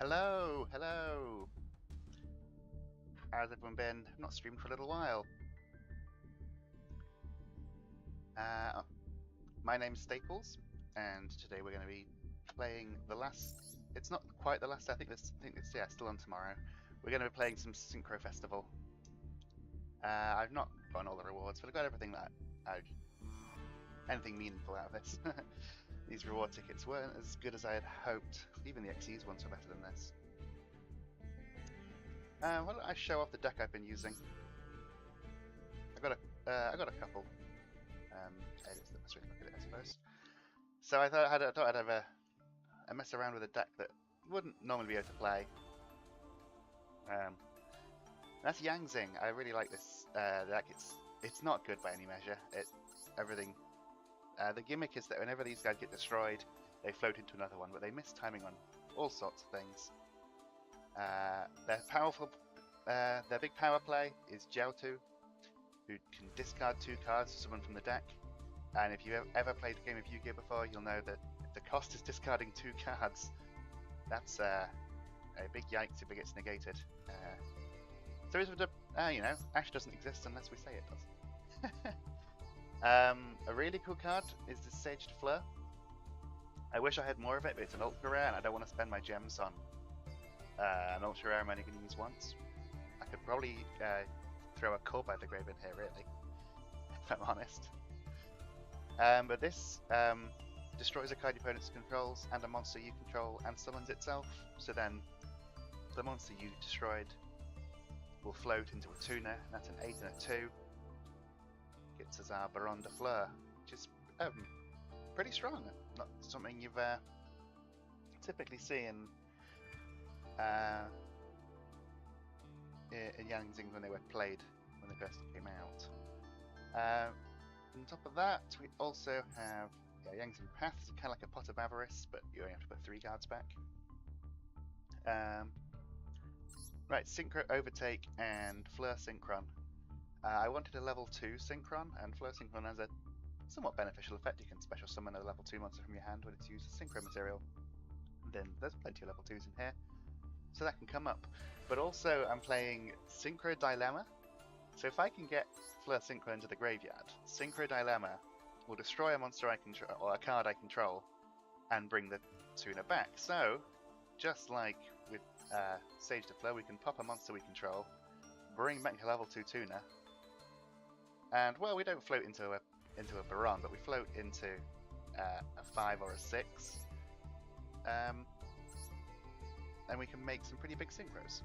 Hello, hello. How's everyone been? I've not streamed for a little while. Uh, my name's Staples, and today we're going to be playing the last. It's not quite the last. I think it's still on tomorrow. We're going to be playing some Synchro Festival. I've not gotten all the rewards, but I've got everything anything meaningful out of this. These reward tickets weren't as good as I had hoped. Even the XE's ones are better than this. Why don't I show off the deck I've been using? I got a couple. It's the best way to look at it, I suppose. So I thought I'd have a mess around with a deck that wouldn't normally be able to play. That's Zing. I really like this deck. It's not good by any measure. Everything. The gimmick is that whenever these guys get destroyed, they float into another one, but they miss timing on all sorts of things. Their powerful, their big power play is Jiaotu, who can discard 2 cards to summon from the deck. And if you've ever played a game of Yu-Gi-Oh before, you'll know that if the cost is discarding 2 cards, that's a big yikes if it gets negated. So is the Ash doesn't exist unless we say it does. A really cool card is the Saged Fleur. I wish I had more of it, but it's an ultra rare, and I don't want to spend my gems on an ultra rare I'm only going to use once. I could probably throw a Core by the Grave in here, really, if I'm honest. But this destroys a card your opponent controls and a monster you control and summons itself. So then the monster you destroyed will float into a tuner. That's an 8 and a 2. Gets us our Baron de Fleur, which is pretty strong. Not something you've typically see in Yangzing when they were played when they first came out. On top of that, we also have Yangzing Path, is kind of like a Pot of Avarice, but you only have to put 3 cards back. Right, Synchro Overtake and Fleur Synchron. I wanted a level 2 Synchron, and Fleur Synchron has a somewhat beneficial effect. You can special summon a level 2 monster from your hand when it's used as Synchro material. Then there's plenty of level 2s in here, so that can come up. But also I'm playing Synchro Dilemma. So if I can get Fleur Synchro into the graveyard, Synchro Dilemma will destroy a monster I control, or a card I control, and bring the tuner back. So, just like with Sage de Fleur, we can pop a monster we control, bring back a level 2 tuner, and well, we don't float into a Baron, but we float into a 5 or a 6, and we can make some pretty big synchros.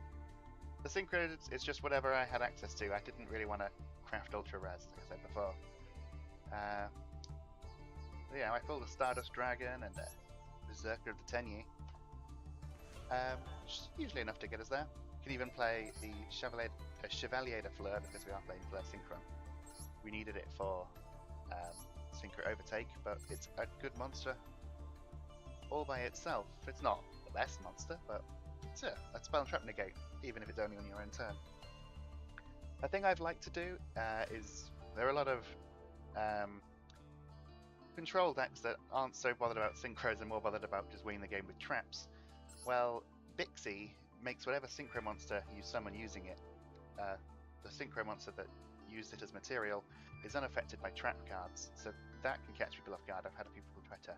The synchro is just whatever I had access to. I didn't really want to craft ultra rares, like I said before. Yeah, I pulled a Stardust Dragon and a Berserker of the Tenyi. Which is usually enough to get us there. You can even play the Chevalier de Fleur because we are playing Fleur Synchron. We needed it for Synchro Overtake, but it's a good monster all by itself. It's not the best monster, but it's a spell and trap negate, even if it's only on your own turn. A thing I'd like to do is there are a lot of control decks that aren't so bothered about synchros and more bothered about just winning the game with traps. Well, Bixie makes whatever synchro monster you summon using it, the synchro monster that used it as material, is unaffected by trap cards, so that can catch people off guard. I've had people try to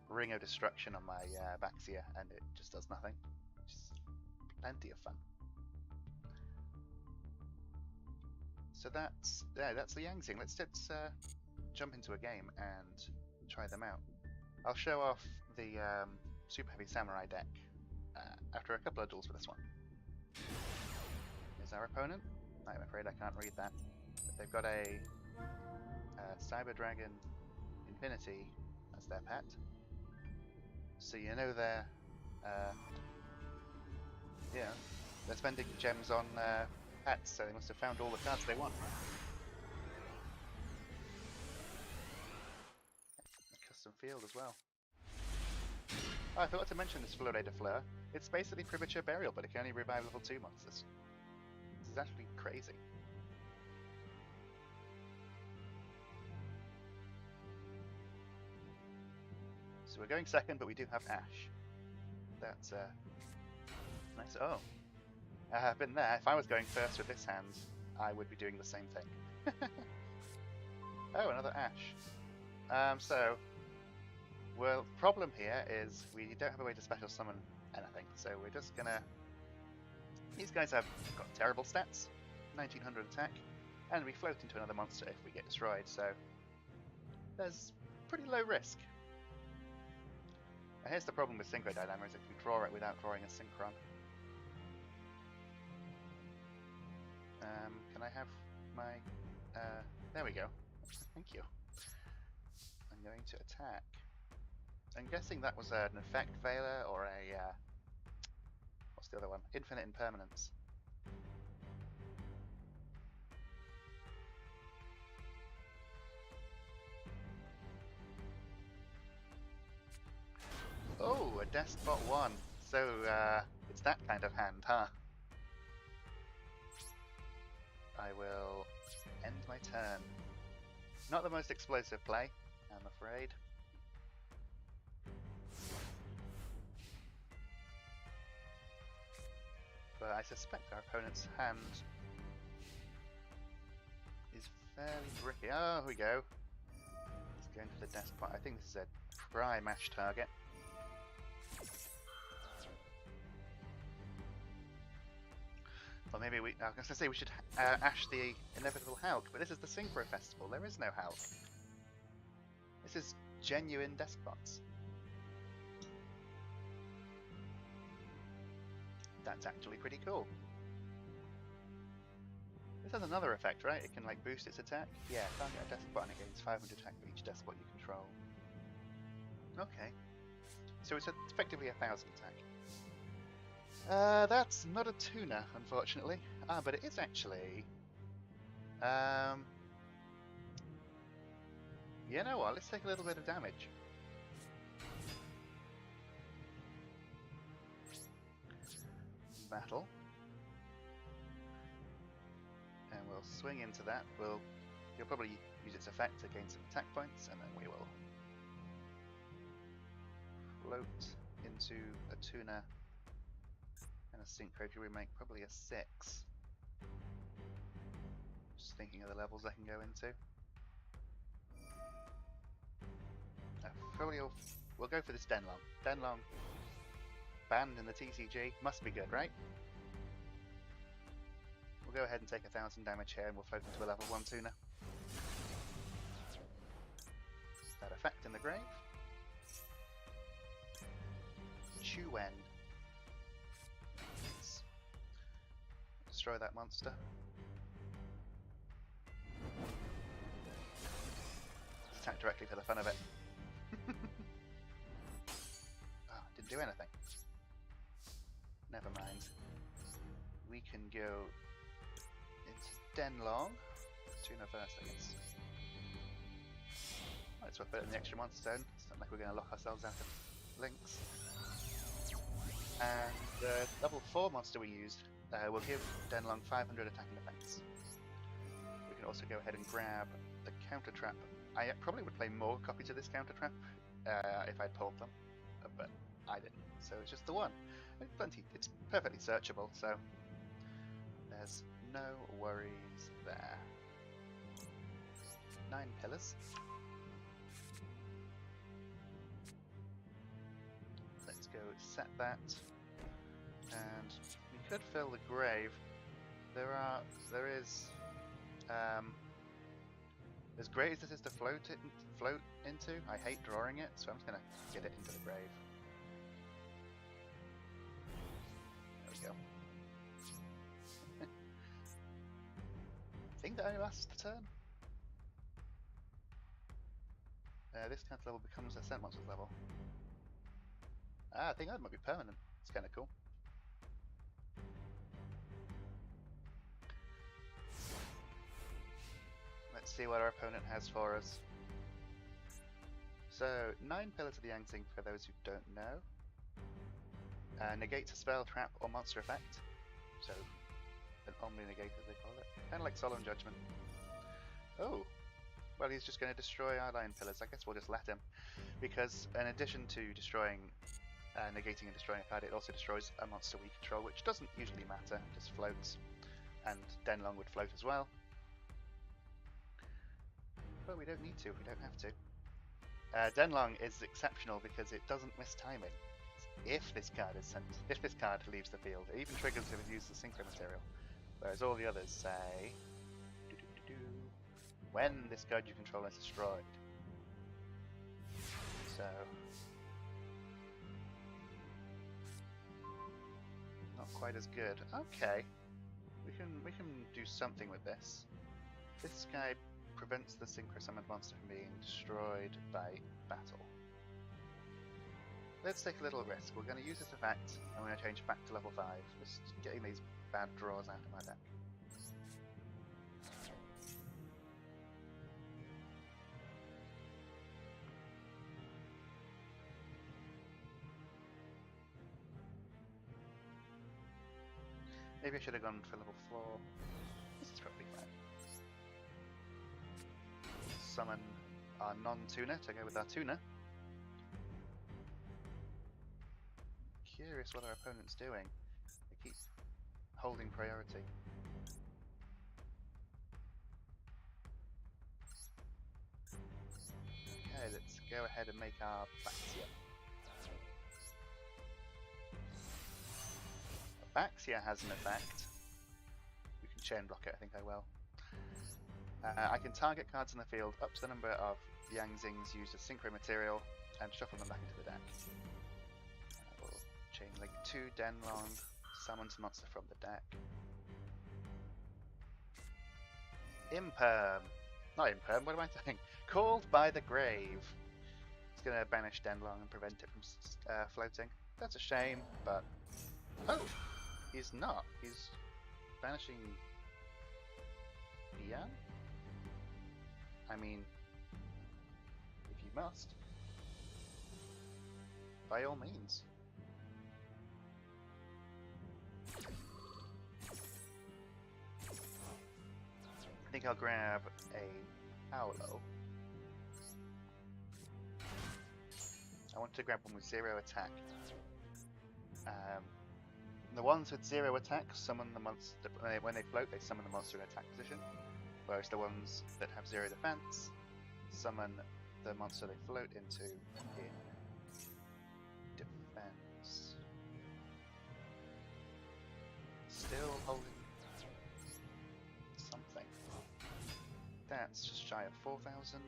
Ring of Destruction on my Baxia, and it just does nothing. Just plenty of fun. So that's the Yangzing. Let's jump into a game and try them out. I'll show off the Superheavy Samurai deck after a couple of duels for this one. Here's our opponent. I'm afraid I can't read that. But they've got a Cyber Dragon Infinity as their pet. So you know they're spending gems on pets, so they must have found all the cards they want. A custom field as well. Oh, I forgot to mention this Fleur de Fleur. It's basically Premature Burial, but it can only revive level 2 monsters. This is actually crazy. So we're going second, but we do have Ash. That's Nice. Oh, I've been there. If I was going first with this hand, I would be doing the same thing. Oh, another Ash. So, well, problem here is we don't have a way to special summon anything, so we're just gonna... These guys have got terrible stats, 1900 attack, and we float into another monster if we get destroyed, so there's pretty low risk. Now here's the problem with Synchro Dilemma, is if we draw it without drawing a Synchron. Can I have my... there we go. Thank you. I'm going to attack. I'm guessing that was an effect veiler or a... what's the other one? Infinite Impermanence. Oh, a Despot 1. So, it's that kind of hand, huh? I will end my turn. Not the most explosive play, I'm afraid. But I suspect our opponent's hand is fairly bricky. Oh, here we go. He's going for the Despot. I think this is a prime Ash target. Or maybe I was going to say we should Ash the Inevitable Hulk, but this is the Synchro Festival. There is no Hulk. This is genuine Despots. That's actually pretty cool. This has another effect, right? It can like boost its attack. Yeah, target a Despot and it gains 500 attack for each Despot you control. Okay. So it's effectively 1000 attack. That's not a tuner, unfortunately. Ah, but it is actually... you know what, let's take a little bit of damage. Battle. And we'll swing into that. You'll probably use its effect to gain some attack points, and then we will float into a tuner and a Synchro to remake probably a 6. Just thinking of the levels I can go into. Probably we'll go for this Denlong. Denlong banned in the TCG, must be good, right? We'll go ahead and take 1000 damage here and we'll float into a level 1 tuner. That effect in the grave. Chuwen. Let's destroy that monster. Just attack directly for the fun of it. Oh, didn't do anything. Never mind. We can go into Denlong. Tuner first, I guess. Might as well put it in the extra monster zone. It's not like we're going to lock ourselves out of links. And the level 4 monster we used will give Denlong 500 attack and defense. We can also go ahead and grab the counter trap. I probably would play more copies of this counter trap if I'd pulled them, but I didn't. So it's just the one. Plenty. It's perfectly searchable, so there's no worries there. 9 pillars. Let's go set that, and we could fill the grave. There's graves this is to float into. I hate drawing it, so I'm just gonna get it into the grave. There we go. I think that only lasts the turn. This kind of level becomes a Scent Monsters level. Ah, I think that might be permanent. It's kind of cool. Let's see what our opponent has for us. So, 9 Pillars of the Yangtzing for those who don't know. Negates a spell, trap, or monster effect. So, an Omni Negate as they call it. Kind of like Solemn Judgment. Oh! Well, he's just going to destroy our 9 Pillars. I guess we'll just let him. Because in addition to destroying negating and destroying a card. It also destroys a monster we control, which doesn't usually matter, it just floats. And Denlong would float as well. But we don't need to, we don't have to. Denlong is exceptional because it doesn't miss timing. If this card leaves the field, it even triggers if it uses the Synchro material. Whereas all the others say, when this card you control is destroyed. So, not quite as good. Okay, we can do something with this. This guy prevents the Synchro summoned monster from being destroyed by battle. Let's take a little risk. We're going to use this effect, and we're going to change back to level 5. Just getting these bad draws out of my deck. Maybe I should have gone for level 4. This is probably fine. Summon our non-tuner to go with our tuner. Curious what our opponent's doing. They keep holding priority. Okay, let's go ahead and make our Baxia. Baxia has an effect. We can chain block it, I think I will. I can target cards in the field up to the number of Yang Zings used as Synchro material and shuffle them back into the deck. We'll chain link 2 Denlong, summons monster from the deck. Imperm! Not Imperm, what am I saying? Called by the Grave! It's going to banish Denlong and prevent it from floating. That's a shame, but... Oh! He's not. He's banishing Bian? I mean, if you must, by all means. I think I'll grab a Paolo. I want to grab one with 0 attack. The ones with 0 attack summon the monster. When they float, they summon the monster in attack position. Whereas the ones that have 0 defense summon the monster they float into in defense. Still holding something. That's just shy of 4,000.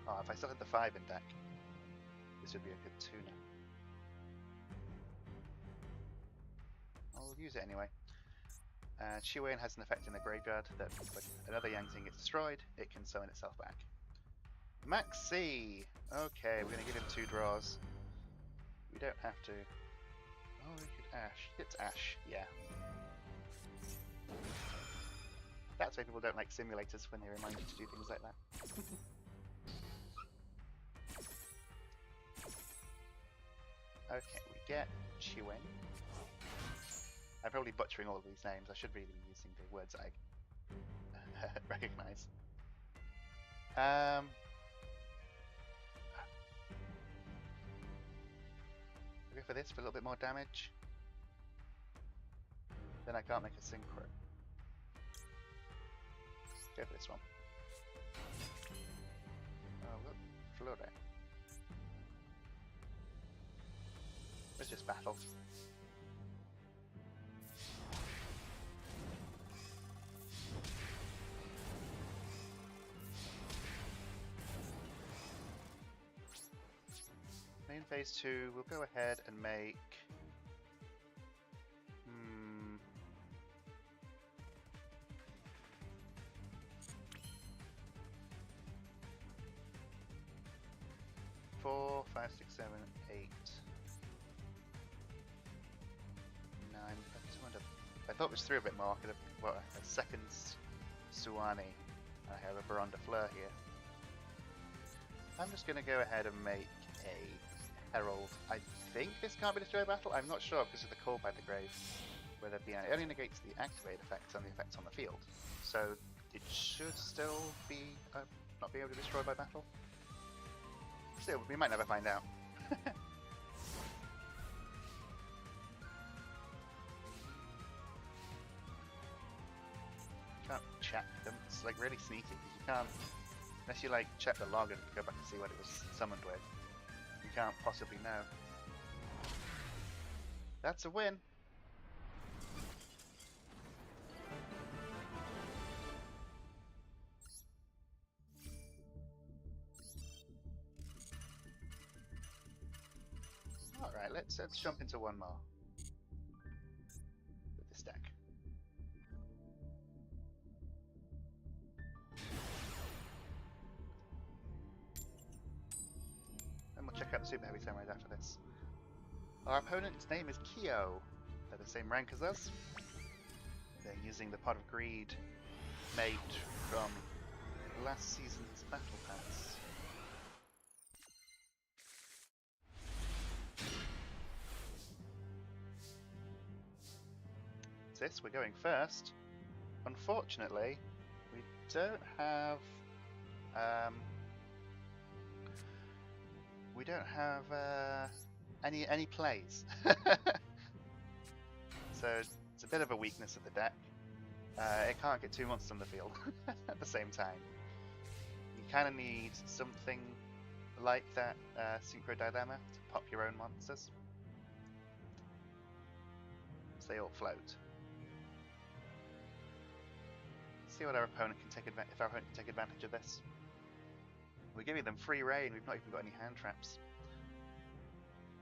Oh, if I still had the 5 in deck, this would be a good tuner. I'll use it anyway. Chiwen has an effect in the graveyard that when another Yang Zing gets destroyed, it can summon itself back. Maxi! Okay, we're going to give him 2 draws. We don't have to. Oh, we could Ash. It's Ash, yeah. That's why people don't like simulators, when they remind you to do things like that. Okay, we get Chiwen. I'm probably butchering all of these names. I should really be using the words I recognize. We'll go for this for a little bit more damage. Then I can't make a Synchro. Go for this one. Oh, look, Flore. Let's just battle. Main phase 2, we'll go ahead and make... 4, 5, 6, 7, 8, 9. I thought it was 3 a bit more. I could have, well, a second Suani. I have a Baronda Fleur here. I'm just going to go ahead and make a Herald. I think this can't be destroyed by battle. I'm not sure because of the Call by the Grave. Whether it only negates the activate effects on the effects on the field. So it should still be not be able to be destroyed by battle. Still, we might never find out. Can't check them. It's like really sneaky because you can't, unless you like check the log and go back and see what it was summoned with. You can't possibly know. That's a win. Alright, let's jump into one more with this deck. And we'll check out the Super Heavy Samurai after this. Our opponent's name is Yugioh. They're the same rank as us. They're using the Pot of Greed made from last season's Battle Pass. We're going first. Unfortunately, we don't have any plays. So it's a bit of a weakness of the deck. It can't get two monsters on the field at the same time. You kind of need something like that Synchro dilemma to pop your own monsters, so they all float. See what our opponent can take advantage. If our opponent can take advantage of this, we're giving them free reign. We've not even got any hand traps.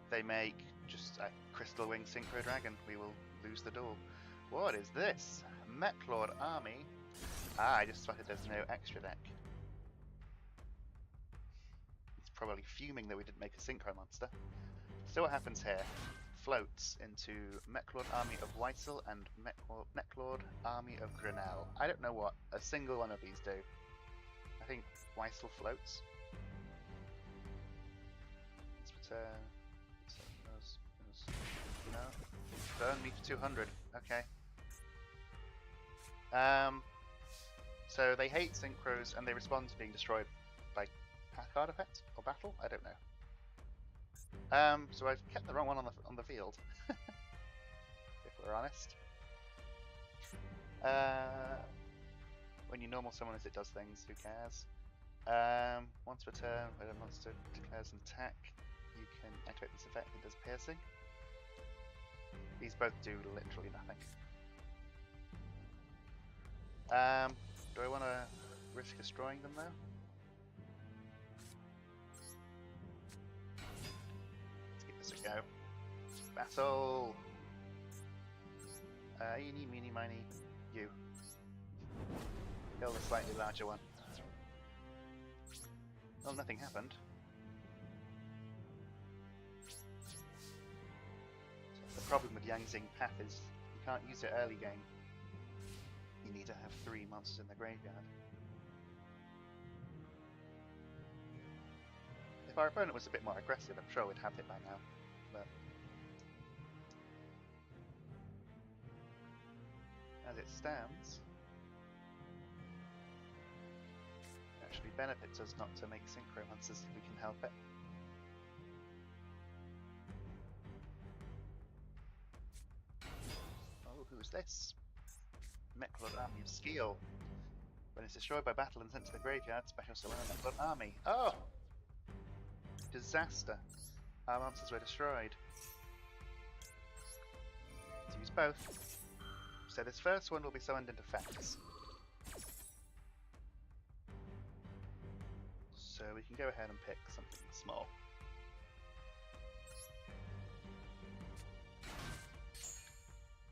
They make just a Crystal Wing Synchro Dragon. We will lose the duel. What is this? Metlord army. Ah, I just spotted there's no extra deck. He's probably fuming that we didn't make a Synchro monster. So what happens here? Floats into Metlord army of Weissel and Metlord army of Grenell. I don't know what a single one of these do. I think Weissel floats. No, burn me for 200. Okay. So they hate synchros and they respond to being destroyed by card effect or battle. I don't know. So I've kept the wrong one on the field, if we're honest. When you normal summon it does things, who cares? Once per turn, when a monster declares an attack, you can activate this effect that does piercing. These both do literally nothing. Do I want to risk destroying them though? Go. Battle! Eeny, meeny, miny, you. Kill the slightly larger one. Well, nothing happened. The problem with Yangzing Path is you can't use it early game. You need to have 3 monsters in the graveyard. If our opponent was a bit more aggressive, I'm sure we'd have it by now. But as it stands, it actually benefits us not to make synchro monsters if we can help it. Oh, who is this? Metlord Army of Skeel. When it's destroyed by battle and sent to the graveyard, special summon a Metlord Army. Oh! Disaster. Our monsters were destroyed. Let's use both. So this first one will be summoned into effects. So we can go ahead and pick something small.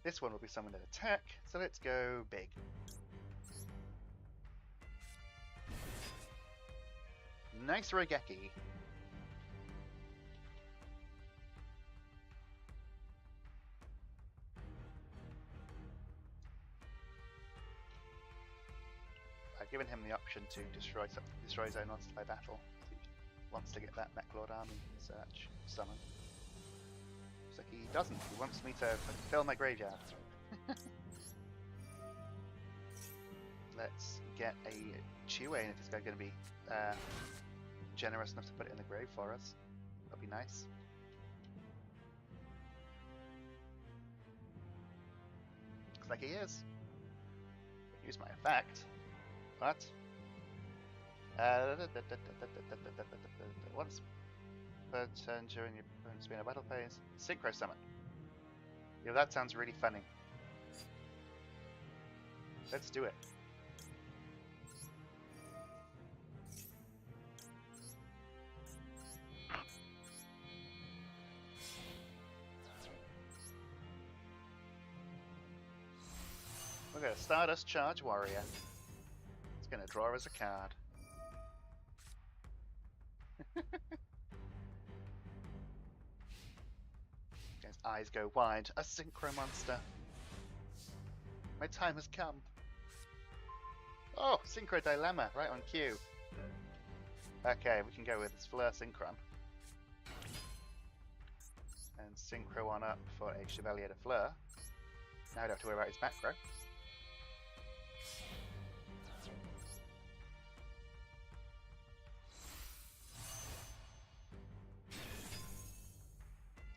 This one will be summoned in attack, so let's go big. Nice Rogeki. I've given him the option to destroy his own monster by battle. He wants to get that Metlord Army search summon. Looks like he doesn't. He wants me to fill my graveyard. Let's get a Chiwei, and if this guy's going to be generous enough to put it in the grave for us. That'd be nice. Looks like he is. Use my effect. What? Once per turn during your opponent's being a battle phase. Synchro summon. Yeah, that sounds really funny. Let's do it. We're going to Stardust Charge Warrior. It's going to draw us a card. His eyes go wide. A Synchro monster. My time has come. Oh, Synchro Dilemma, right on cue. Okay, we can go with Fleur Synchron. And Synchro on up for a Chevalier de Fleur. Now I don't have to worry about his back row.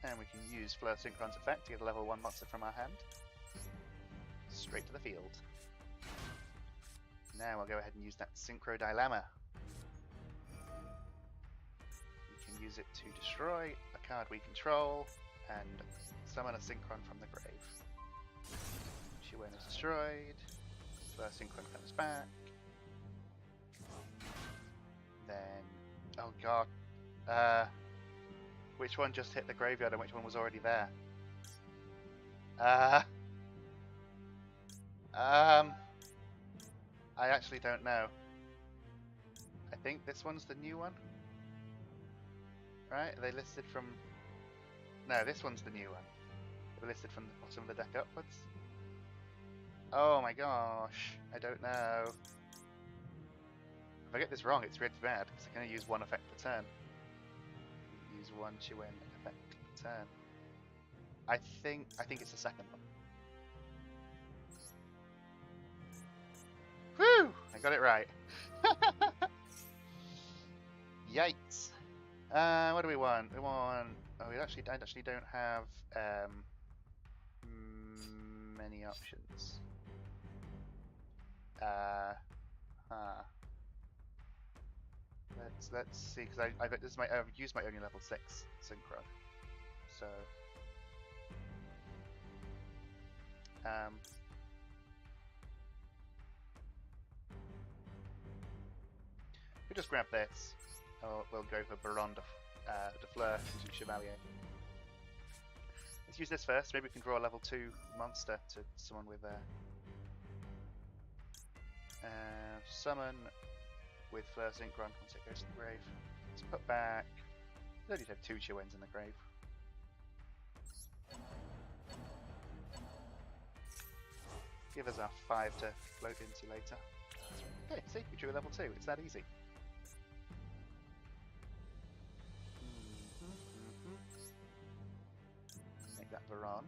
And we can use Fleur Synchron's effect to get a level 1 monster from our hand. Straight to the field. Now we'll go ahead and use that Synchro Dilemma. We can use it to destroy a card we control and summon a Synchron from the grave. Shiwen is destroyed. Fleur Synchron comes back. Then, oh god. Which one just hit the graveyard and which one was already there? I actually don't know. I think this one's the new one. Right? Are they listed from... No, this one's the new one. They're listed from the bottom of the deck upwards. Oh my gosh. I don't know. If I get this wrong, it's really bad, because I can only use one effect per turn. Use one Chiwen effect per turn. I think it's the second one. Whew! I got it right. Yikes. What do we want? We want... Oh, I actually don't have many options. Let's see, because I've used my only level 6 Synchro. So we'll just grab this. Or we'll go for Baron de Fleur into Chevalier. Let's use this first. Maybe we can draw a level 2 monster to someone with summon with Fleur Synchron once it goes to the grave. Let's put back. We only have 2 Chiwens in the grave. Give us our 5 to float into later. Okay, see, we drew a level 2. It's that easy. Make that Varan.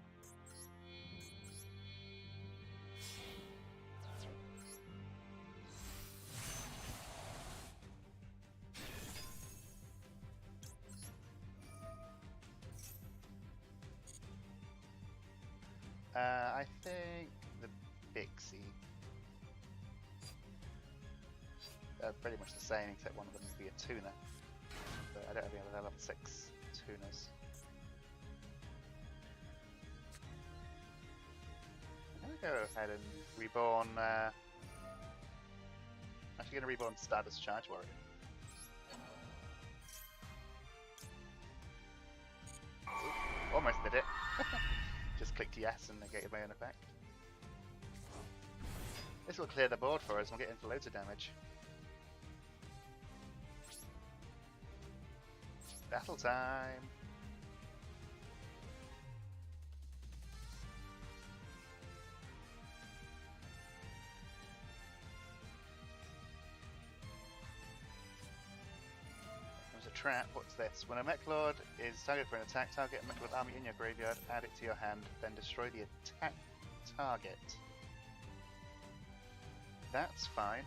I think the Bixie. Pretty much the same, except one of them would be a tuner. But I don't have any other level 6 tuners. I'm going to go ahead and reborn... actually going to reborn Stardust Charge Warrior. Ooh, almost did it. Just clicked yes and negated my own effect. This will clear the board for us and we'll get in for loads of damage. Battle time! There's a trap. What's this? When a Mech Lord is targeted for an attack, target a Mech Lord army in your graveyard, add it to your hand, then destroy the attack target. That's fine.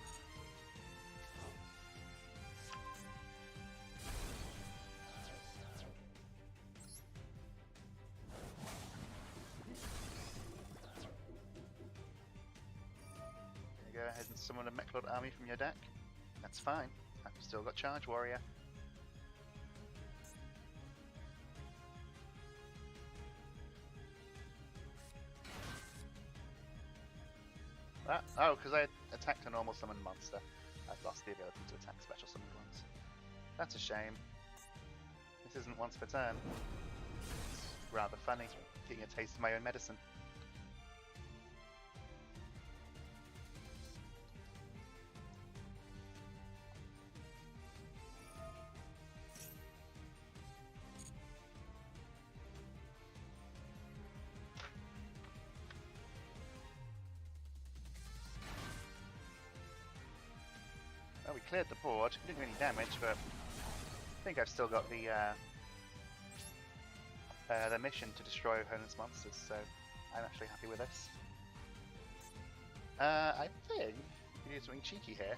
summon a Mechlord army from your deck. That's fine. I've still got Charge Warrior. Oh, because I attacked a normal summon monster. I've lost the ability to attack special summoned ones. That's a shame. This isn't once per turn. It's rather funny, getting a taste of my own medicine. Well, we cleared the board. We didn't do any damage, but I think I've still got the mission to destroy opponent's monsters, so I'm actually happy with this. I think we can do something cheeky here.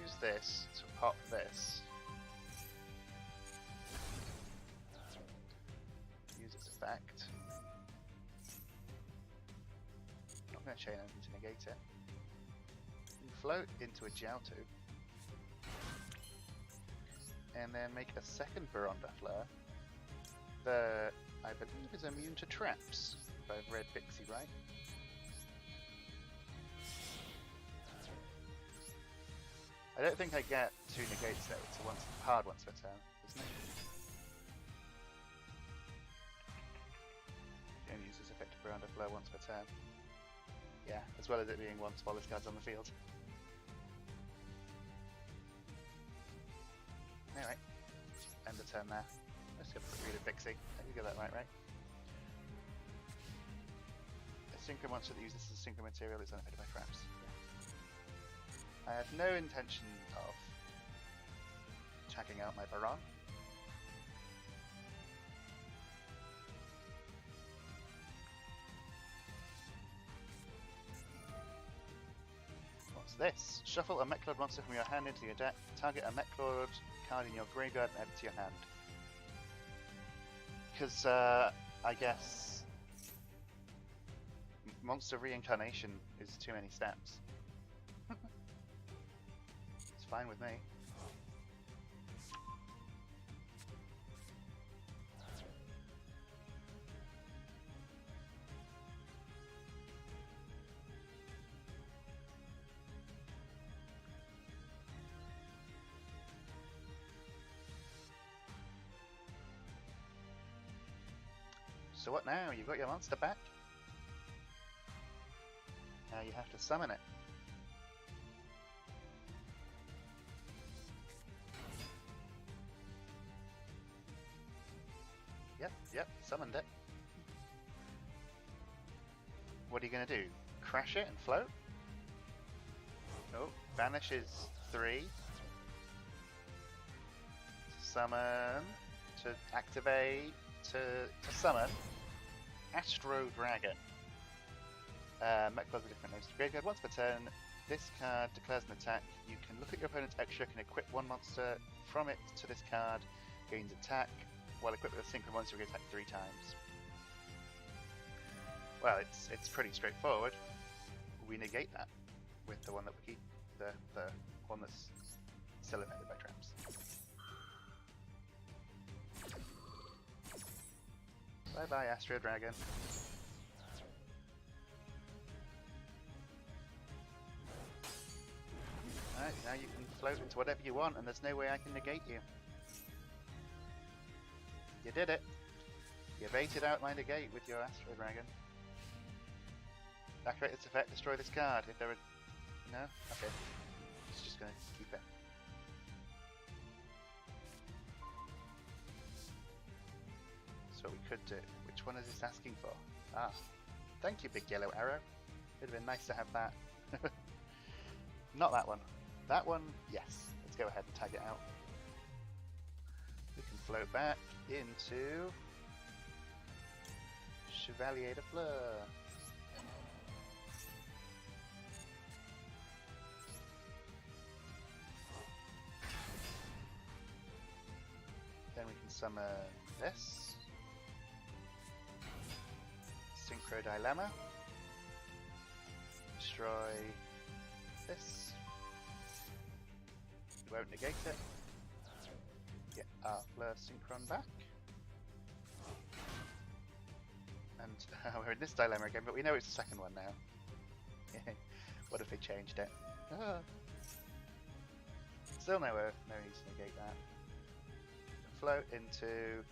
Use this to pop this. Use its effect. Not going to chain anything to negate it. You float into a Jiaotu. And then make a second Baronda Fleur that I believe is immune to traps, if I've read Pixie right. I don't think I get 2 negates though, it's a hard once per turn, isn't it? You only use this effective Baronda Fleur once per turn. Yeah, as well as it being one smallest cards on the field. Anyway, end the turn there. Let's go for a Pixie. I think you get that right? A Synchro monster that uses this as a Synchro material is unaffected by traps. I have no intention of attacking out my Baron. What's this? Shuffle a Mechlord monster from your hand into your deck. Target a Mechlord card in your graveyard and add it to your hand. Because I guess monster reincarnation is too many steps. It's fine with me. So what now? You've got your monster back? Now you have to summon it. Yep, summoned it. What are you going to do? Crash it and float? Oh, banishes 3. Summon, to activate, to summon Astro Dragon. Mech with different names to graveyard. Once per turn, this card declares an attack. You can look at your opponent's extra and equip one monster from it to this card. Gains attack. While equipped with a Synchro monster, you can attack 3 times. Well, it's pretty straightforward. We negate that with the one that we keep, the one that's still affected by traps. Bye bye, Astro Dragon. Alright, now you can float into whatever you want, and there's no way I can negate you. You did it. You baited out my negate with your Astro Dragon. Activate its effect, destroy this card. If there are... No? Okay. It's just gonna keep it. That's what we could do. Which one is this asking for? Ah. Thank you, big yellow arrow. It'd have been nice to have that. Not that one. That one, yes. Let's go ahead and tag it out. We can float back into Chevalier de Fleur. Then we can summon this. Synchro Dilemma. destroy this. We won't negate it. Get our Fleur Synchron back. And we're in this dilemma again, but we know it's the second one now. What if they changed it? Ah. Still no need to negate that. Float into...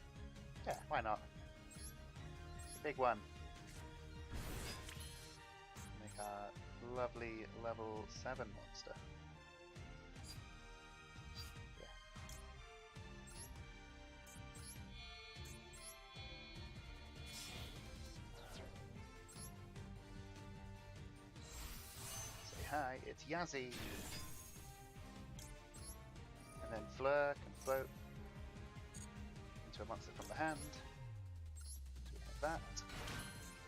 yeah, why not? It's a big one. Make our lovely level 7 monster. Yeah. Say hi, it's Yazzie! And then Fleur can float into a monster from the hand. So we have that.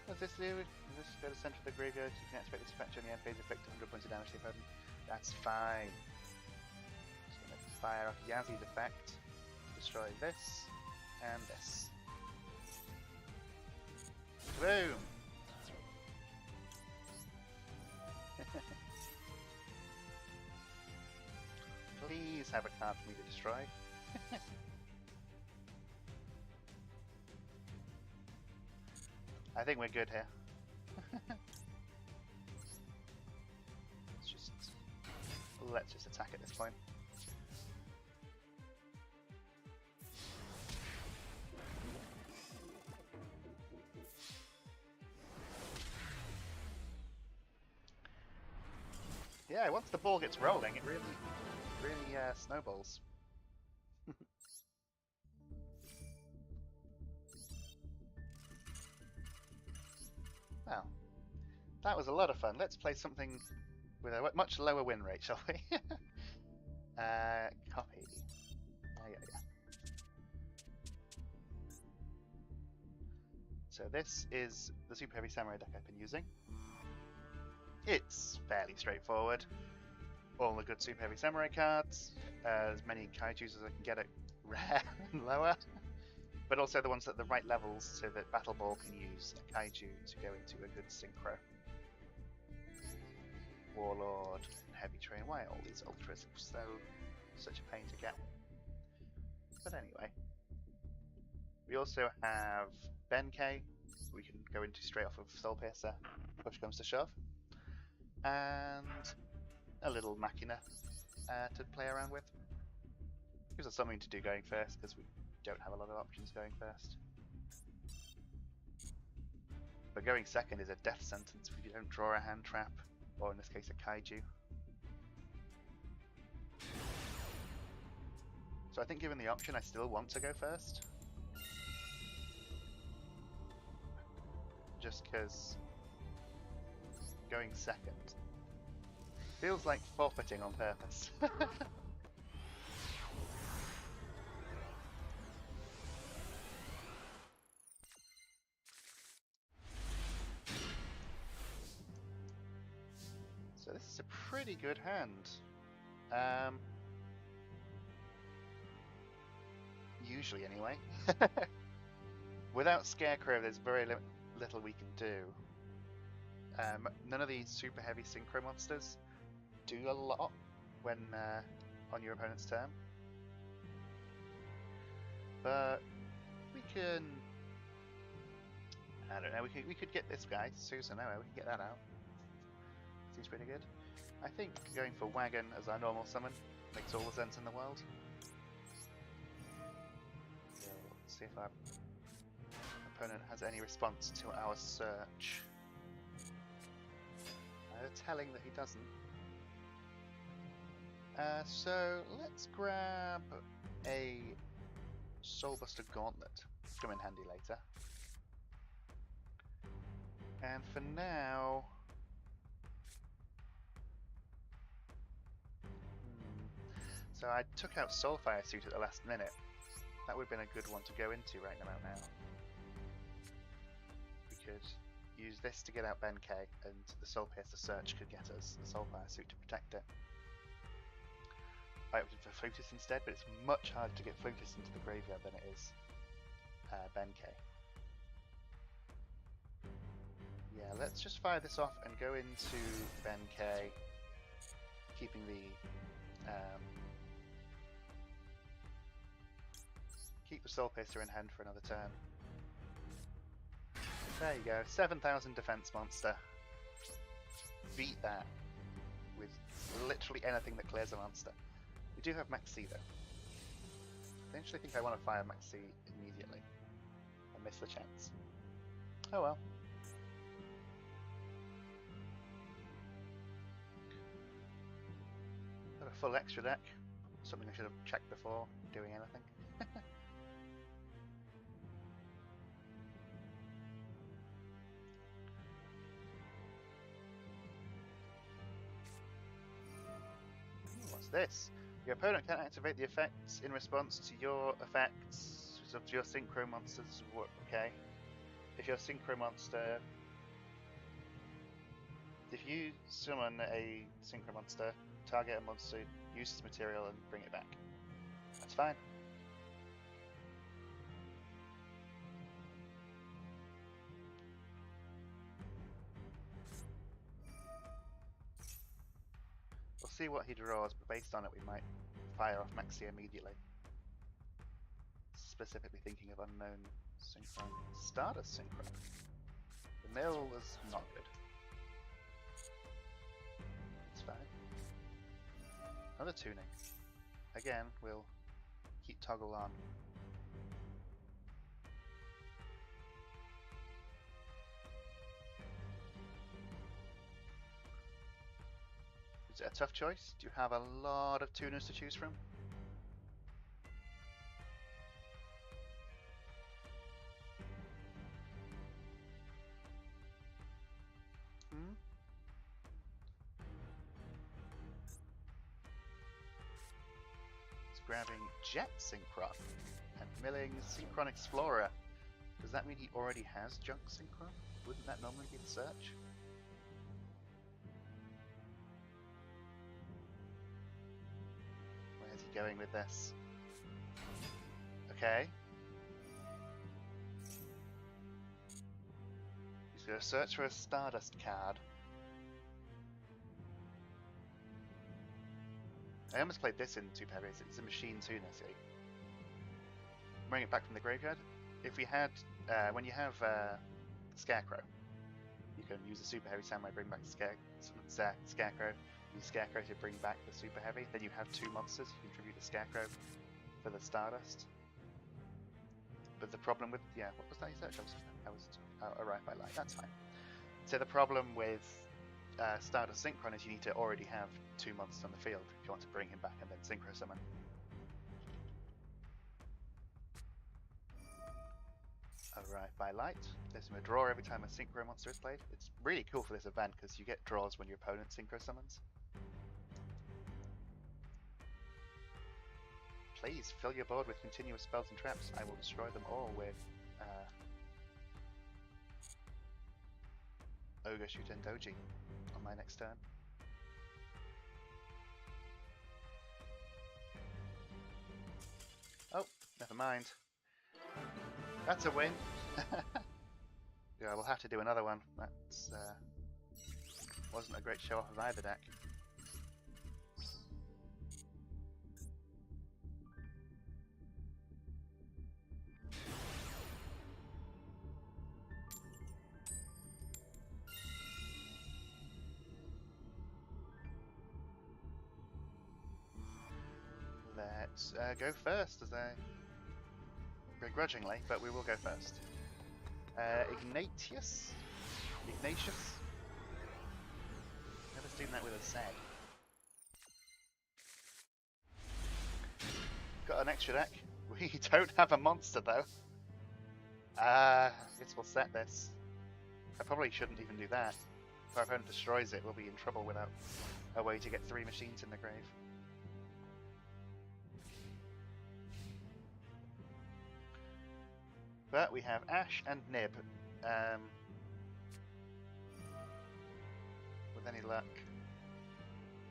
What's this do? This go to the center of the graveyard. You can activate this effect on the end phase, inflict 100 points of damage to the opponent. That's fine. Just going to fire off Yazzie's effect to destroy this and this. Boom! Please have a card for me to destroy. I think we're good here. Let's just attack at this point. Yeah, once the ball gets rolling, it really snowballs. Well, that was a lot of fun. Let's play something with a much lower win rate, shall we? Copy. Yeah. So this is the Super Heavy Samurai deck I've been using. It's fairly straightforward. All the good Super Heavy Samurai cards, as many kaijus as I can get at rare and lower, but also the ones at the right levels so that Battle Ball can use a kaiju to go into a good synchro. Warlord, Heavy Train, why all these ultras are such a pain to get? But anyway, we also have Benkei, we can go into straight off of Soul Piercer, push comes to shove, and a little Machina to play around with. Gives us something to do going first, because we don't have a lot of options going first. But going second is a death sentence if you don't draw a hand trap, or in this case a kaiju. So I think given the option, I still want to go first. Just because going second feels like forfeiting on purpose. So this is a pretty good hand. Usually anyway. Without Scarecrow there's very little we can do. None of these super heavy synchro monsters do a lot when on your opponent's turn, but we can, I don't know, we could get this guy, Susanoo, we can get that out. Seems pretty good. I think going for Wagon as our normal summon makes all the sense in the world. So let's see if our opponent has any response to our search. Telling that he doesn't. So let's grab a Soulbuster Gauntlet. Come in handy later. And for now, so I took out Soulfire Suit at the last minute. That would have been a good one to go into right about now. We could use this to get out Benkei, and the Soul Piercer Search could get us the Soulfire Suit to protect it. I opted for Flutus instead, but it's much harder to get Flutus into the graveyard than it is Benkei. Yeah, let's just fire this off and go into Ben K, keeping the keep the Soul Piercer in hand for another turn. There you go, 7,000 defense monster. Beat that with literally anything that clears a monster. We do have Max C though. I actually think I want to fire Max C immediately. I missed the chance. Oh well. Got a full extra deck. Something I should have checked before doing anything. What's this? Your opponent can activate the effects in response to your effects of your Synchro monsters. Okay. If your Synchro monster... If you summon a Synchro monster, target a monster, use its material and bring it back. That's fine. We'll see what he draws, but based on it we might fire off Maxi immediately. Specifically thinking of unknown Synchro. Stardust Synchro. The mill was not good. It's fine. Another tuning. Again, we'll keep toggle on. Is it a tough choice? Do you have a lot of tuners to choose from? Grabbing Jet Synchron and milling Synchron Explorer. Does that mean he already has Junk Synchron? Wouldn't that normally be the search? Where's he going with this? Okay. He's going to search for a Stardust card. I almost played this in Super Heavy. It's a machine tuner, see? Bring it back from the graveyard. If we had, when you have Scarecrow, you can use a Super Heavy Samurai, bring back Scarecrow, use Scarecrow to bring back the Super Heavy. Then you have two monsters. You can tribute the Scarecrow for the Stardust. But the problem with, yeah, what was that you search? I was arrived by light. That's fine. So the problem with Stardust Synchron is you need to already have two monsters on the field if you want to bring him back and then Synchro summon. Arrive by light. There's a draw every time a Synchro monster is played. It's really cool for this event because you get draws when your opponent Synchro summons. Please fill your board with continuous spells and traps. I will destroy them all with Ogre Shooter and Doji on my next turn. Oh, never mind. That's a win. Yeah, we'll have to do another one. That's wasn't a great show off of either deck. Let's go first, as I begrudgingly, but we will go first. Ignatius? Never seen that with a Z. Got an extra deck. We don't have a monster though. I guess we'll set this. I probably shouldn't even do that. If our opponent destroys it, we'll be in trouble without a way to get 3 machines in the grave. But we have Ash and Nib. With any luck,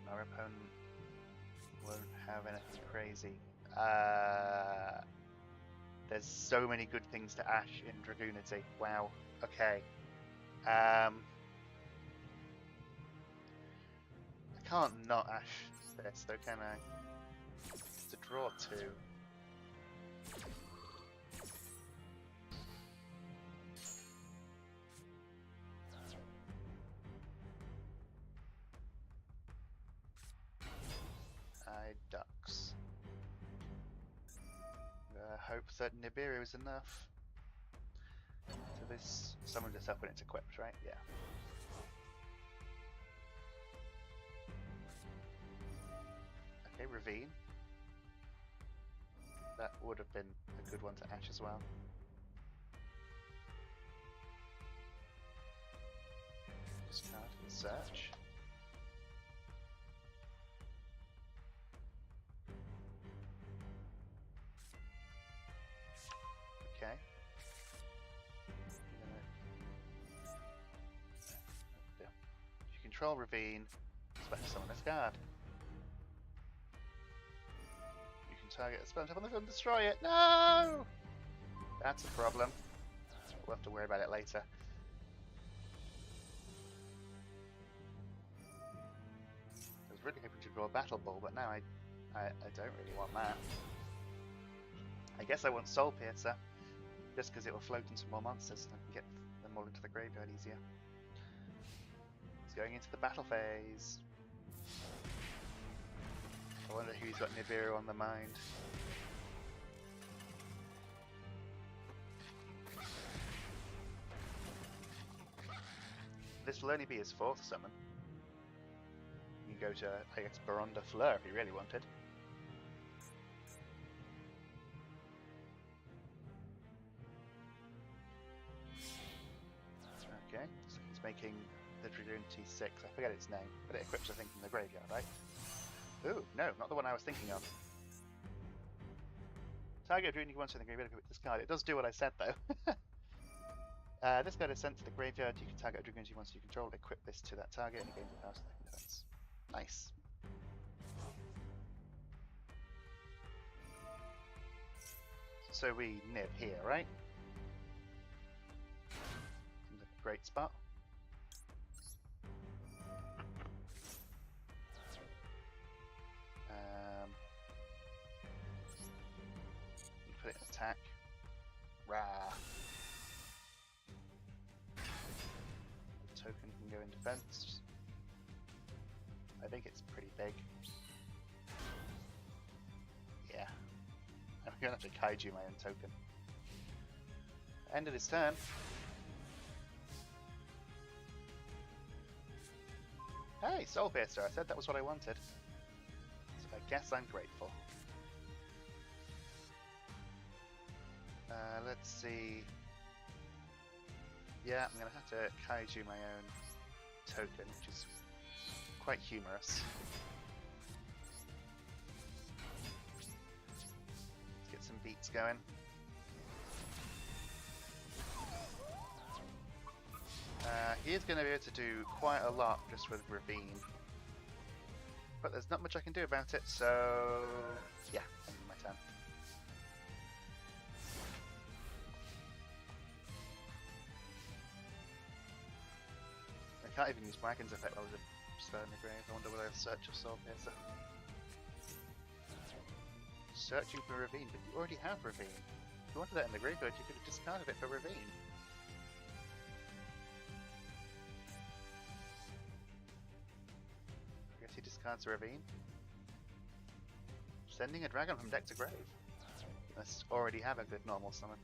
our opponent won't have anything crazy. There's so many good things to Ash in Dragoonity. Wow. Okay. I can't not Ash this though, can I? It's a draw 2. I ducks. Hope that Nibiru is enough. So this summons this up when it's equipped, right? Yeah. Okay, Ravine. That would have been a good one to Ash as well. Discard and search. Okay. If you control Ravine, special summon this card. You can target a spell on the field and destroy it. No! That's a problem. We'll have to worry about it later. I was really hoping to draw a Battle Ball, but now I don't really want that. I guess I want Soul Piercer, just because it will float into more monsters and I can get them all into the graveyard easier. It's going into the battle phase. I wonder who's got Nibiru on the mind. This will only be his 4th summon. You can go to, I guess, Baronda Fleur if you really wanted. Okay, so he's making the Dragoon T6. I forget its name, but it equips, I think, from the graveyard, right? Ooh, no, not the one I was thinking of. Target Dragoon you want in the graveyard with this card. It does do what I said, though. This card is sent to the graveyard. You can target a Dragoon you want you control. Equip this to that target and you gain the power defense. Nice. So we nib here, right? Seems like a great spot. You put it in attack. Rah. The token can go in defense. I think it's pretty big. Yeah. I'm gonna have to kaiju my own token. End of his turn. Hey, Soul Piercer, I said that was what I wanted. So I guess I'm grateful. Let's see. Yeah, I'm gonna have to kaiju my own token, which is quite humorous. Let's get some beats going. He is going to be able to do quite a lot just with Ravine. But there's not much I can do about it, so yeah, end of my turn. I can't even use Wagon's effect while there's a spell in the grave. I wonder whether I'll search of Soul Piercer. Searching for Ravine, but you already have Ravine. If you wanted that in the graveyard, you could have discarded it for Ravine. I guess he discards Ravine. Sending a dragon from deck to grave. Let's already have a good normal summon.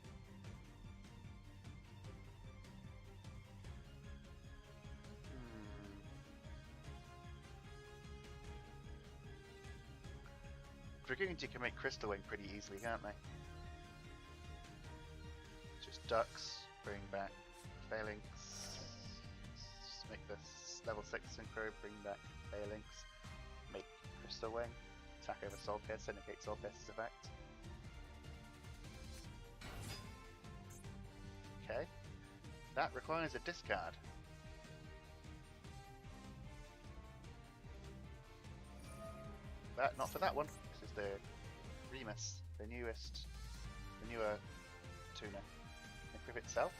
Dragoons you can make Crystal Wing pretty easily, can't they? Just ducks, bring back Phalanx, make this level 6 Synchro, bring back Phalanx, make Crystal Wing, attack over Soul Piercer, negate Soul Piercer's effect. Okay, that requires a discard. But not for that one. This is the Remus, the newer tuner. Equip itself.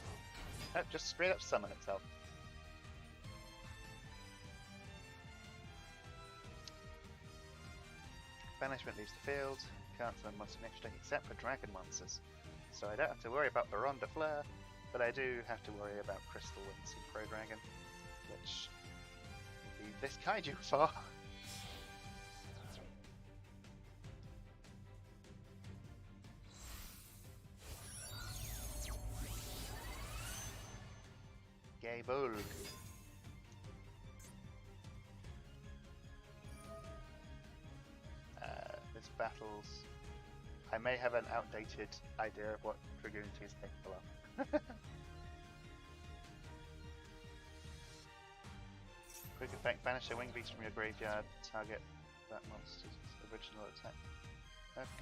No, just straight up summon itself. banishment leaves the field. Can't summon monster next turn except for dragon monsters. So I don't have to worry about Baron de Fleur, but I do have to worry about Crystal and Synchro Dragon, which will be this kaiju for. Gay Bull. This battles. I may have an outdated idea of what Dragoonity is capable of. Quick effect, banish a wing beast from your graveyard, target that monster's original attack.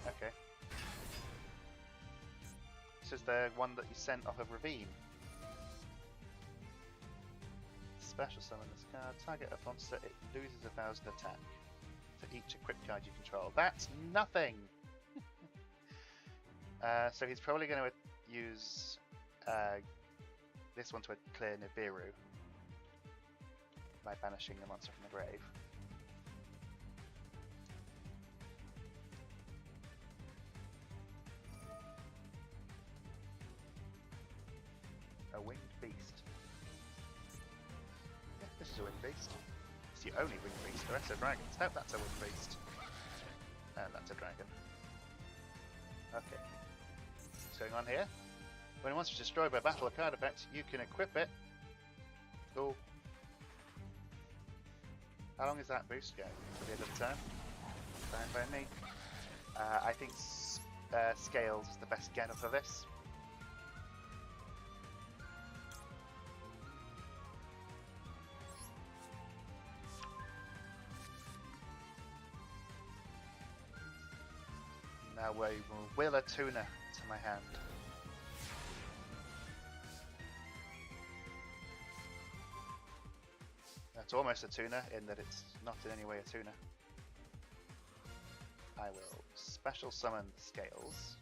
Okay. This is the one that you sent off of Ravine. Special summon this card, target a monster, it loses 1,000 attack for each equipped card you control. That's nothing! So he's probably going to use this one to clear Nibiru by banishing the monster from the grave. A winged beast. Yeah, this is a winged beast. It's the only winged beast. The rest are dragons. No, that's a winged beast. And that's a dragon. Okay. What's going on here? When a monster is destroyed by battle or card effect, you can equip it. Cool. How long is that boost go? To the end of the turn? Fine by me. I think Scales is the best get for this. Now we will will a tuna to my hand. That's almost a tuna in that it's not in any way a tuna. I will special summon Scales.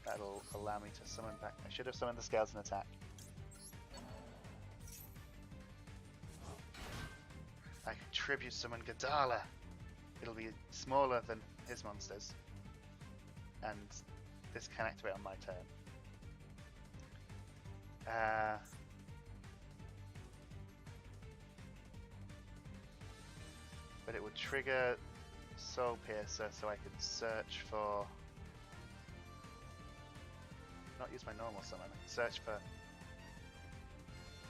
That'll allow me to summon back. I should have summoned the Scales and attack. I can tribute summon Gadala. It'll be smaller than his monsters, and this can activate on my turn. But it would trigger Soul Piercer, so I could search for. Not use my normal summon. I can search for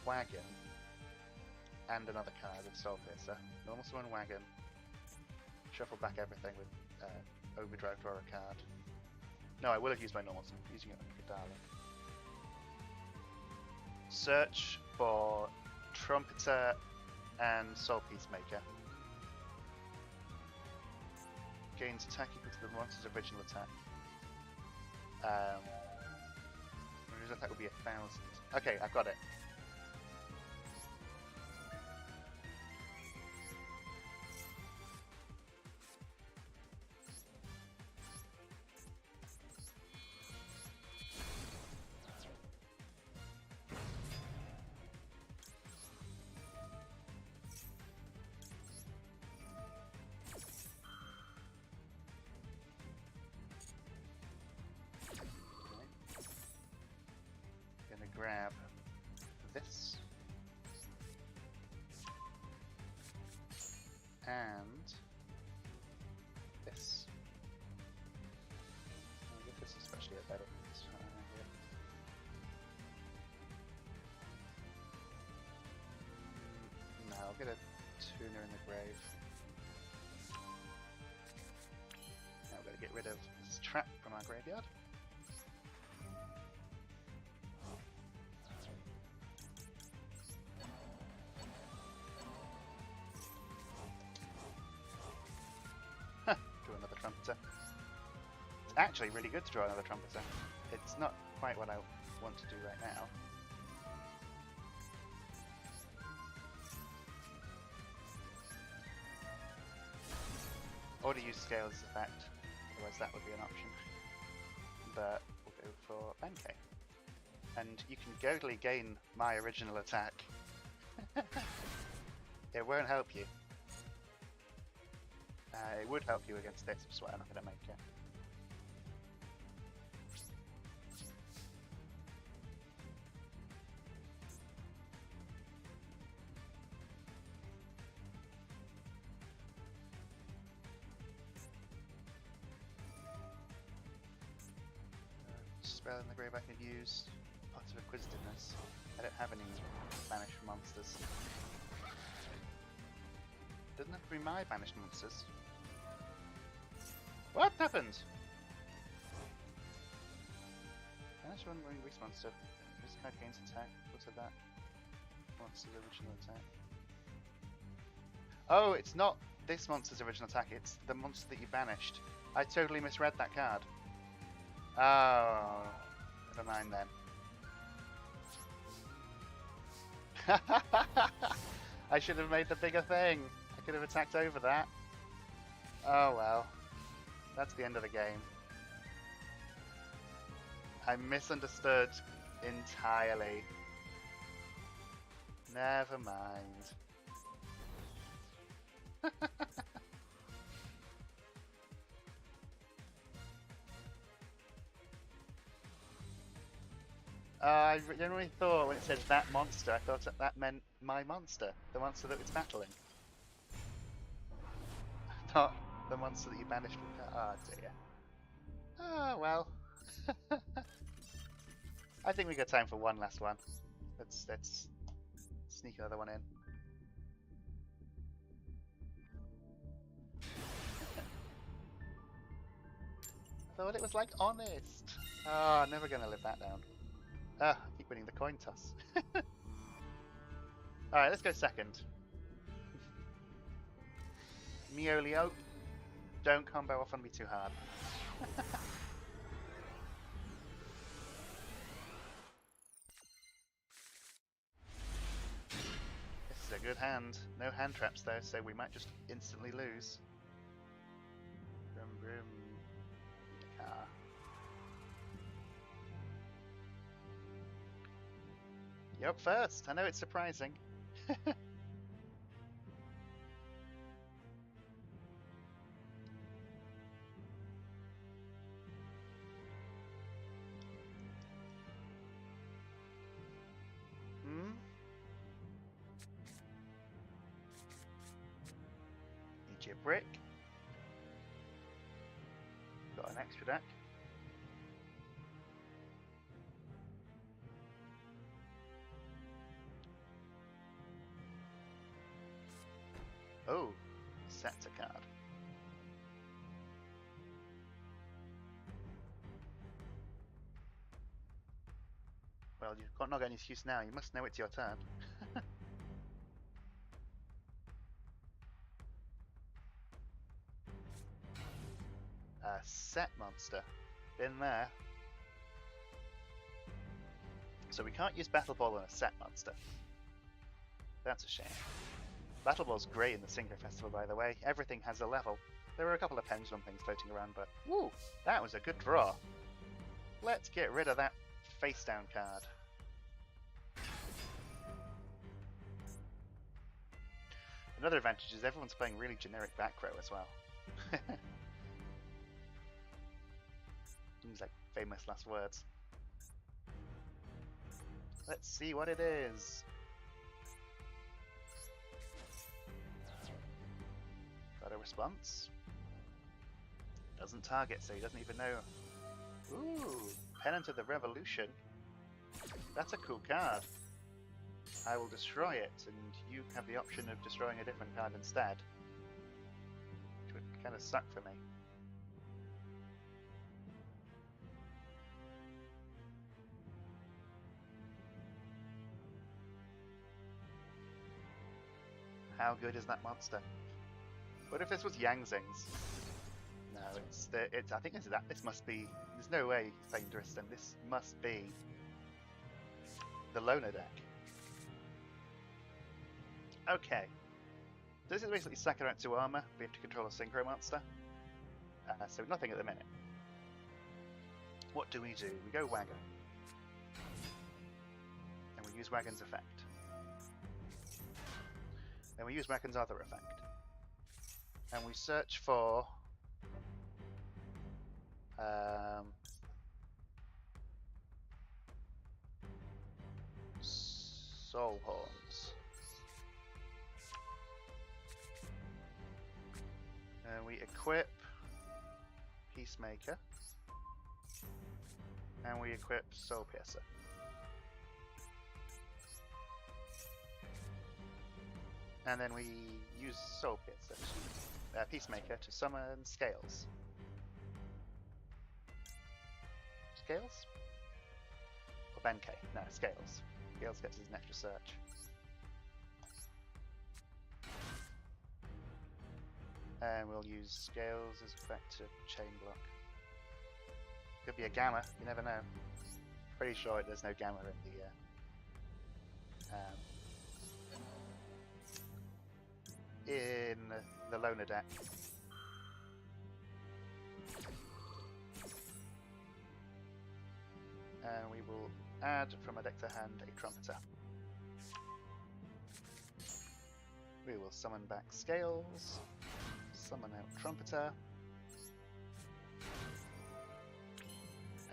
Wagon and another card of Soul Piercer. Normal summon Wagon. Shuffle back everything with Overdrive, draw a card. No, I will have used my normal summon. Using it on Gadala. Search for Trumpeter and Soul Peacemaker. Gains attack equal to the monster's original attack. His attack would be 1,000. Okay, I've got it. Grab this and this. I guess this is especially a better here. No, I'll get a tuna in the grave. Now we're going to get rid of this trap from our graveyard. It's actually really good to draw another Trumpeter. It's not quite what I want to do right now. Or to use Scales as effect, otherwise that would be an option. But we'll go for Benkei. And you can totally gain my original attack. It won't help you. It would help you against this, I swear I'm not going to make it. Spell in the grave I can use. Pot of Acquisitiveness. I don't have any banished monsters. Doesn't have to be my banished monsters. What happened? Banish one weak monster. This card gains attack. Look at that. Monster's original attack. Oh, it's not this monster's original attack, it's the monster that you banished. I totally misread that card. Oh, never mind then. I should have made the bigger thing. I could have attacked over that. Oh well. That's the end of the game. I misunderstood entirely. Never mind. I generally thought when it said that monster, I thought that meant my monster, the monster that it's battling. Not the monster that you banished from. Oh dear. Oh well. I think we got time for one last one. Let's sneak another one in. I thought it was like honest. Oh, never gonna live that down. Ah, I keep winning the coin toss. Alright, let's go second. Miolio, don't combo off on me too hard. This is a good hand. No hand traps though, so we might just instantly lose. Brum brum. Ah. You're up first. I know it's surprising. Need your brick. Got an extra deck. Oh, sets a card. Well, you've not got any excuse now. You must know it's your turn. A set monster. Been there. So we can't use Battle Ball on a set monster. That's a shame. Battle Ball's great in the Synchro Festival, by the way. Everything has a level. There were a couple of pendulum things floating around, but woo, that was a good draw. Let's get rid of that face down card. Another advantage is everyone's playing really generic back row as well. Seems like famous last words. Let's see what it is. Got a response. Doesn't target, so he doesn't even know. Ooh, Pennant of the Revolution. That's a cool card. I will destroy it, and you have the option of destroying a different card instead. Which would kind of suck for me. How good is that monster? What if this was Yang Zing's? No, I think this must be. There's no way he's playing Dristan. This must be the loner deck. Okay. This is basically second out 2 armor. We have to control a Synchro monster. So nothing at the minute. What do? We go Wagon. And we use Wagon's effect. Then we use Wagon's other effect. and we search for soul horns. And we equip Peacemaker. And we equip Soul Piercer. And then we use Soul Piercer, Peacemaker, to summon Scales. Scales? Or Benkei? No, Scales. Scales gets his an extra search. And we'll use Scales as effective chain block. Could be a Gamma, you never know. Pretty sure there's no Gamma in the loner deck. And we will add from our deck to hand a Trumpeter. We will summon back Scales, summon out Trumpeter,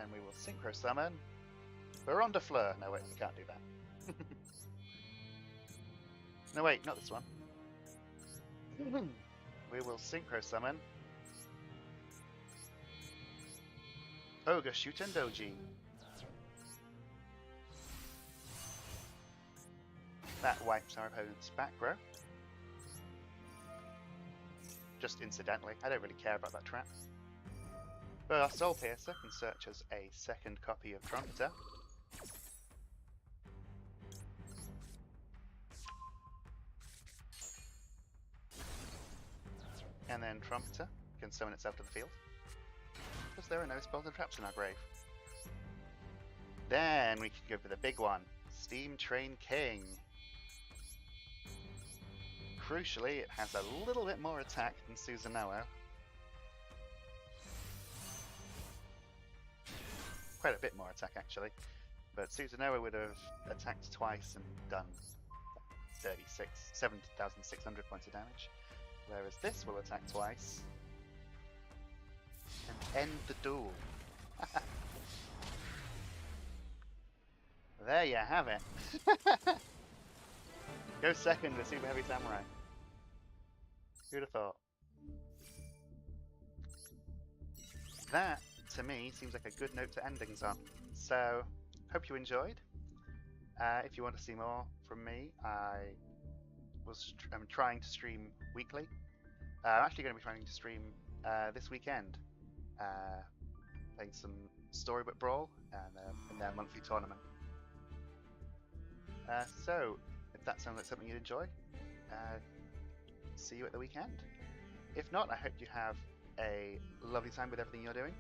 and we will Synchro summon Baron Fleur. No wait, we can't do that. No wait, not this one. We will Synchro summon Ogre Shuten Doji. That wipes our opponent's back row. Just incidentally, I don't really care about that trap. But our Soul Piercer can search as a second copy of Trumpeter. And then Trumpeter can summon itself to the field. Because there are no spells and traps in our grave. Then we can go for the big one, Steam Train King. Crucially, it has a little bit more attack than Susanoo. Quite a bit more attack, actually. But Susanoo would have attacked twice and done 7,600 points of damage. Whereas this will attack twice and end the duel. There you have it. Go second with Super Heavy Samurai. Who'd have thought? That, to me, seems like a good note to end things on. So, hope you enjoyed. If you want to see more from me, I'm trying to stream weekly. I'm actually going to be trying to stream this weekend, playing some Storybook Brawl in their monthly tournament. So, if that sounds like something you'd enjoy, see you at the weekend. If not, I hope you have a lovely time with everything you're doing,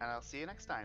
and I'll see you next time.